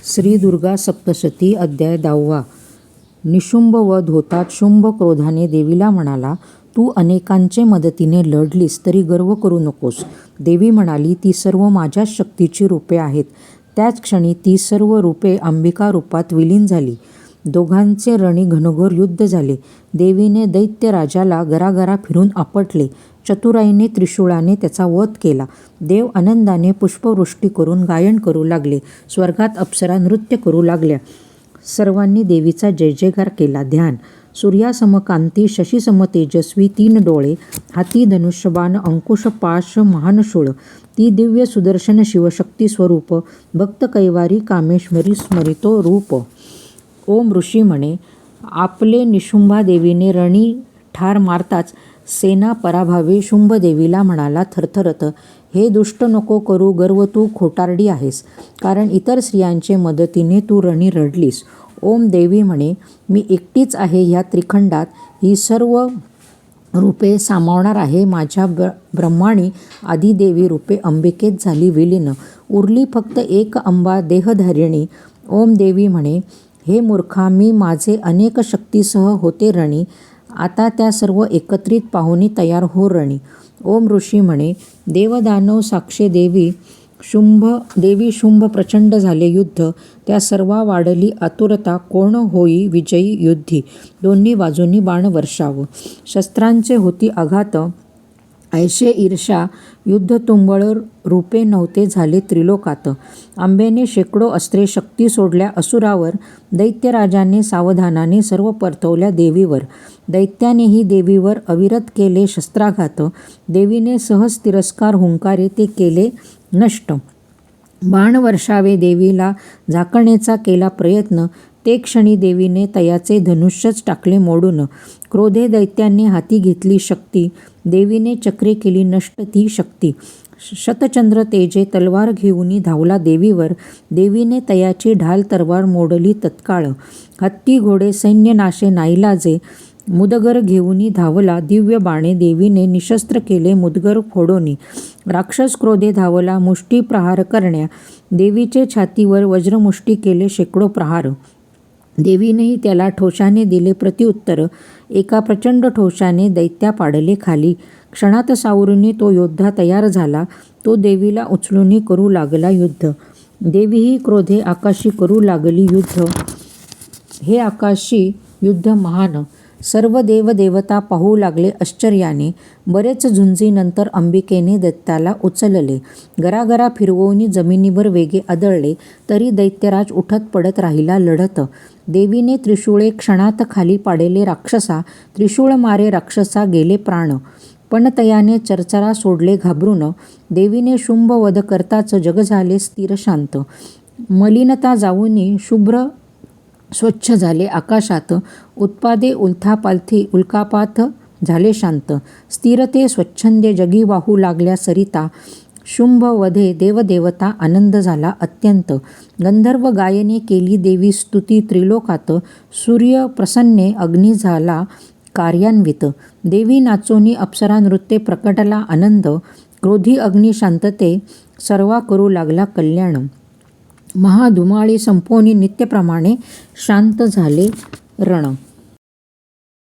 श्री दुर्गा सप्तशती अध्याय 10. निशुंभ वध होतात शुंभ क्रोधाने देवीला म्हणाला, तू अनेकांचे मदतीने लढलीस तरी गर्व करू नकोस. देवी म्हणाली, ती सर्व माझ्याच शक्तीची रूपे आहेत. त्याच क्षणी ती सर्व रूपे अंबिका रूपात विलीन झाली. दोघांचे रणी घनघोर युद्ध झाले. देवीने दैत्यराजाला गरागरा फिरून आपटले. चतुराईने त्रिशूळाने त्याचा वध केला. देव आनंदाने पुष्पवृष्टी करून गायन करू लागले. स्वर्गात अप्सरा नृत्य करू लागल्या. सर्वांनी देवीचा जय जयकार केला. ध्यान. सूर्यासमकांती शशीसम तेजस्वी 3 डोळे, हाती धनुष्यबाण अंकुश पाश महानशूळ, ती दिव्य सुदर्शन शिवशक्ती स्वरूप, भक्त कैवारी कामेश्वरी स्मरितो रूप. ओम ऋषी म्हणे, आपले निशुंभा देवीने रणी ठार मारताच सेना पराभावे शुंभदेवीला म्हणाला थरथरत, हे दुष्ट नको करू गर्व, तू खोटारडी आहेस, कारण इतर स्त्रियांचे मदतीने तू रणी रडलीस. ओम देवी म्हणे, मी एकटीच आहे ह्या त्रिखंडात, ही सर्व रूपे सामावणार आहे. माझ्या ब्रह्माणी आदिदेवी रूपे अंबिकेत झाली विलीन, उरली फक्त एक अंबा देहधारिणी. ओम देवी म्हणे, हे मूर्खा, मी माझे अनेक शक्तीसह होते रणी, आता त्या सर्व एकत्रित पाहुणी तयार हो रणी. ओम ऋषी म्हणे, देवदानव साक्षे देवी शुंभ प्रचंड झाले युद्ध, त्या सर्वा वाढली आतुरता, कोण होई विजयी युद्धी. दोन्ही बाजूंनी बाण वर्षाव, शस्त्रांचे होती आघात, ऐशे ईर्षा युद्ध तुंबळ रूपे नव्हते झाले त्रिलोकात. आंबेने शेकडो अस्त्रे शक्ती सोडल्या असुरावर, दैत्यराजाने सावधानाने सर्व परतवल्या देवीवर. दैत्यानेही देवीवर अविरत केले शस्त्राघात, देवीने सहज तिरस्कार हुंकारे ते केले नष्ट. बाण वर्षावे देवीला झाकण्याचा केला प्रयत्न, ते क्षणी देवीने तयाचे धनुष्यच टाकले मोडून. क्रोधे दैत्याने हाती घेतली शक्ती, देवीने चक्रे केली नष्ट ती शक्ती. शतचंद्र तेजे तलवार घेऊनी धावला देवीवर, देवीने तयाची ढाल तरवार मोडली तत्काळ. हत्ती घोडे सैन्य नाशे नाईलाजे, मुदगर घेऊनी धावला दिव्य बाणे, देवीने निशस्त्र केले मुदगर फोडोनी. राक्षस क्रोधे धावला मुष्टी प्रहार करण्या, देवीचे छातीवर वज्रमुष्टी केले शेकडो प्रहार. देवीनेही त्याला ठोशाने दिले प्रत्युत्तर, एका प्रचंड ठोशाने दैत्या पाडले खाली. क्षणात सावरुनी तो योद्धा तयार झाला, तो देवीला उचलूनी करू लागला युद्ध. देवीही क्रोधे आकाशी करू लागली युद्ध, हे आकाशी युद्ध महान. सर्व देवदेवता पाहू लागले आश्चर्याने. बरेच झुंजीनंतर अंबिकेने दैत्याला उचलले. गरागरा फिरवून जमिनीवर वेगे आदळले, तरी दैत्यराज उठत पडत राहिला लढत. देवीने त्रिशूळे क्षणात खाली पाडले राक्षसा, त्रिशूळ मारे राक्षसा गेले प्राण. पण तयाने चरचरा सोडले घाबरून, देवीने शुंभ वध करताच जग झाले स्थिर शांत. मलिनता जाऊनी शुभ्र स्वच्छ झाले आकाशात, उत्पादे उलथापालथी उल्कापात झाले शांत. स्थिरते स्वच्छंदे जगी वाहू लागल्या सरिता, शुंभ वधे देवदेवता आनंद झाला अत्यंत. गंधर्व गायने केली देवी स्तुती त्रिलोकात, सूर्य प्रसन्ने अग्नी झाला कार्यान्वित. देवी नाचोनी अप्सरा नृत्ये प्रकटला आनंद, क्रोधी अग्नी शांतते सर्वा करू लागला कल्याण. महाधुमाळी संपोनी नित्यप्रमाणे शांत झाले रण.